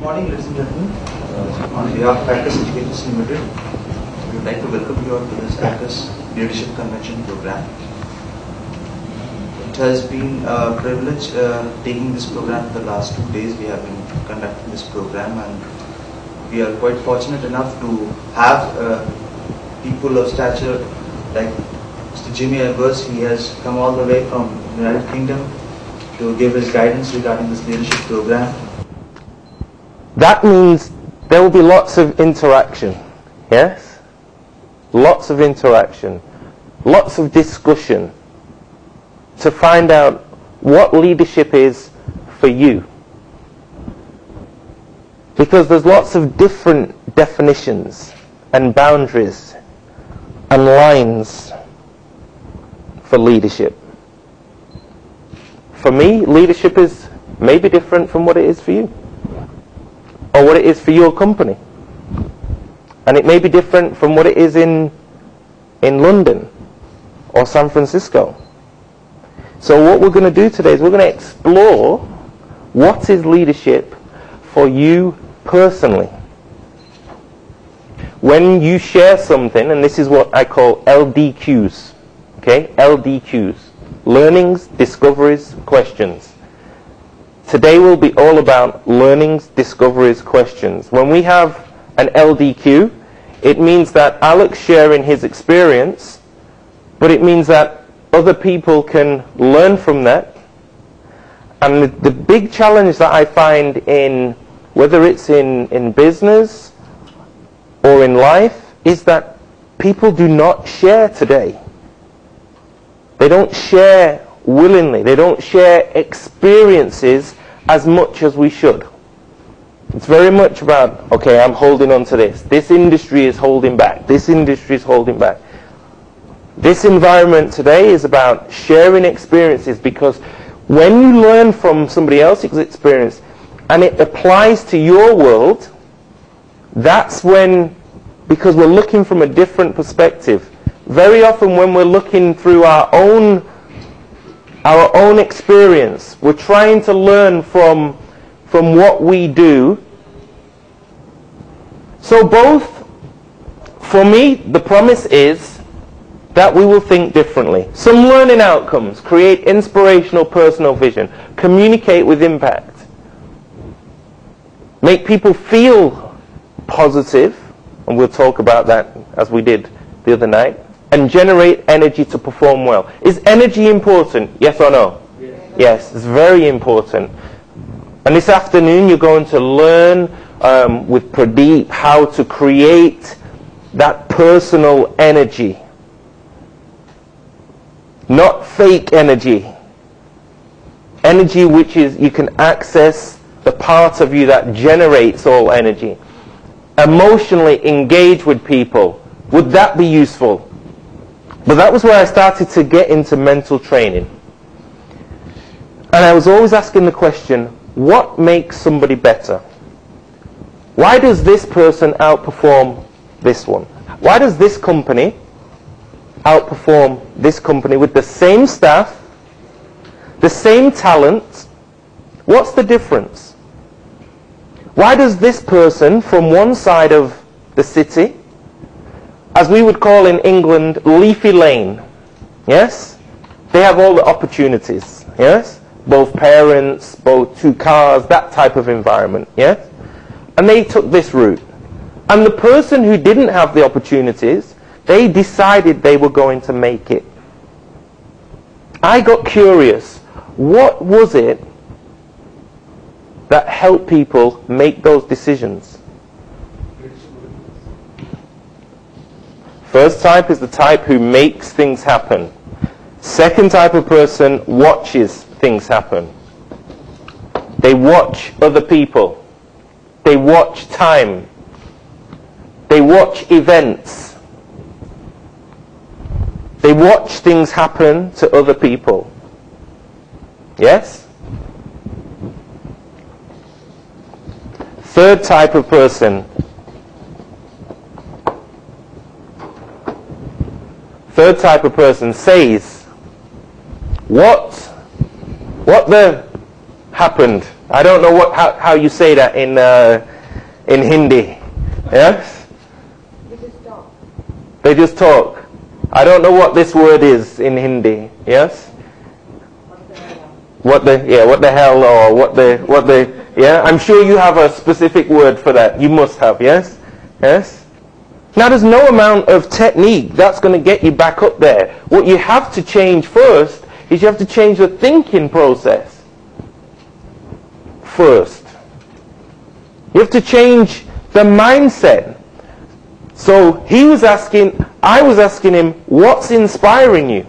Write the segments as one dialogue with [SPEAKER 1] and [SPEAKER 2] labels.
[SPEAKER 1] morning, ladies and gentlemen. On behalf of Actors Education Limited, we would like to welcome you all to this Actors Leadership Convention program. It has been a privilege taking this program for the last 2 days. We have been conducting this program, and we are quite fortunate enough to have people of stature like Mr. Jimmy Evers. He has come all the way from the United Kingdom to give his guidance regarding this leadership program.
[SPEAKER 2] That means there will be lots of interaction, yes? Lots of interaction, lots of discussion to find out what leadership is for you. Because there's lots of different definitions and boundaries and lines for leadership. For me, leadership is maybe different from what it is for you, or what it is for your company. And it may be different from what it is in London or San Francisco. So what we're going to do today is we're going to explore what is leadership for you personally. When you share something, and this is what I call LDQs, okay? LDQs. Learnings, discoveries, questions. Today will be all about learnings, discoveries, questions. When we have an LDQ, it means that Alex sharing his experience, but it means that other people can learn from that. And the big challenge that I find in, whether it's in business or in life, is that people do not share today. They don't share willingly. They don't share experiences as much as we should. It's very much about, okay, I'm holding on to this. This industry is holding back. This industry is holding back. This environment today is about sharing experiences, because when you learn from somebody else's experience and it applies to your world, that's when, because we're looking from a different perspective. Very often when we're looking through our own experience, we're trying to learn from what we do. So both, for me, the promise is that we will think differently. Some learning outcomes: create inspirational personal vision, communicate with impact, make people feel positive, and we'll talk about that as we did the other night, and generate energy to perform well. Is energy important? Yes or no? Yes, it's very important. And this afternoon you're going to learn with Pradeep how to create that personal energy. Not fake energy. Energy which is, you can access the part of you that generates all energy. Emotionally engage with people. Would that be useful? But that was where I started to get into mental training. And I was always asking the question, what makes somebody better? Why does this person outperform this one? Why does this company outperform this company with the same staff, the same talent? What's the difference? Why does this person from one side of the city, as we would call in England, leafy lane, yes? They have all the opportunities, yes? Both parents, both 2 cars, that type of environment, yes? And they took this route. And the person who didn't have the opportunities, they decided they were going to make it. I got curious. What was it that helped people make those decisions? First type is the type who makes things happen. Second type of person watches things happen. They watch other people. They watch time. They watch events. They watch things happen to other people. Yes? Third type of person. Third type of person says, what happened? I don't know how you say that in Hindi. Yes?
[SPEAKER 3] They just talk.
[SPEAKER 2] They just talk. I don't know what this word is in Hindi. Yes? What the hell, or what the, yeah? I'm sure you have a specific word for that. You must have, yes? Yes? Now there's no amount of technique that's going to get you back up there. What you have to change first is you have to change the thinking process. First. You have to change the mindset. So I was asking him, what's inspiring you?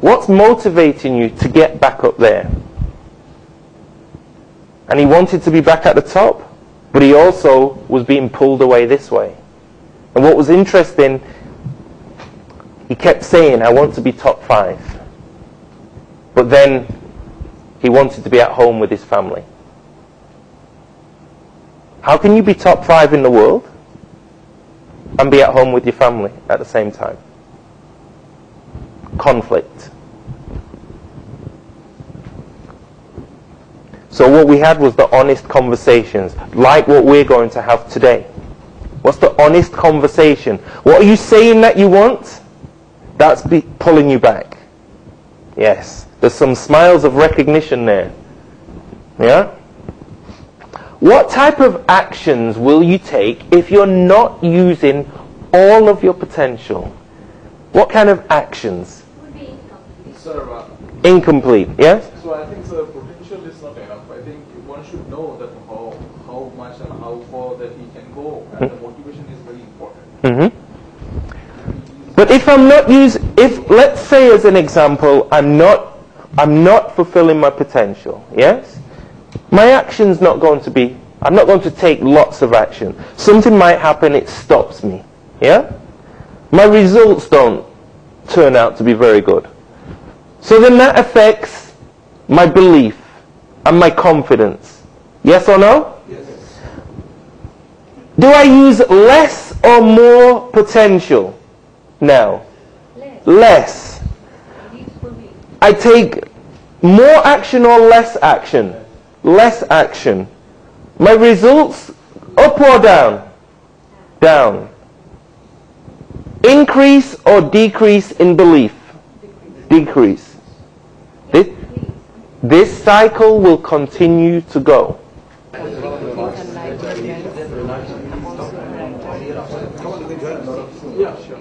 [SPEAKER 2] What's motivating you to get back up there? And he wanted to be back at the top, but he also was being pulled away this way. And what was interesting, he kept saying, I want to be top 5. But then he wanted to be at home with his family. How can you be top 5 in the world and be at home with your family at the same time? Conflict. So what we had was the honest conversations, like what we're going to have today. What's the honest conversation? What are you saying that you want? That's pulling you back. Yes. There's some smiles of recognition there. Yeah? What type of actions will you take if you're not using all of your potential? What kind of actions?
[SPEAKER 3] Would be incomplete.
[SPEAKER 4] Sir,
[SPEAKER 2] Incomplete, yes?
[SPEAKER 4] so I think the potential is not enough. I think one should know that how much and how far that he can go, and the motivation is very important.
[SPEAKER 2] Mm-hmm. But if I'm not let's say as an example, I'm not fulfilling my potential, yes? My action's not going to be, I'm not going to take lots of action. Something might happen, it stops me, yeah? My results don't turn out to be very good. So then that affects my belief and my confidence. Yes or no?
[SPEAKER 4] Yes.
[SPEAKER 2] Do I use less or more potential now? Less. I take more action or less action? Less action. My results, up or down? Down. Increase or decrease in belief? Decrease. This cycle will continue to go.
[SPEAKER 4] Yeah, sure.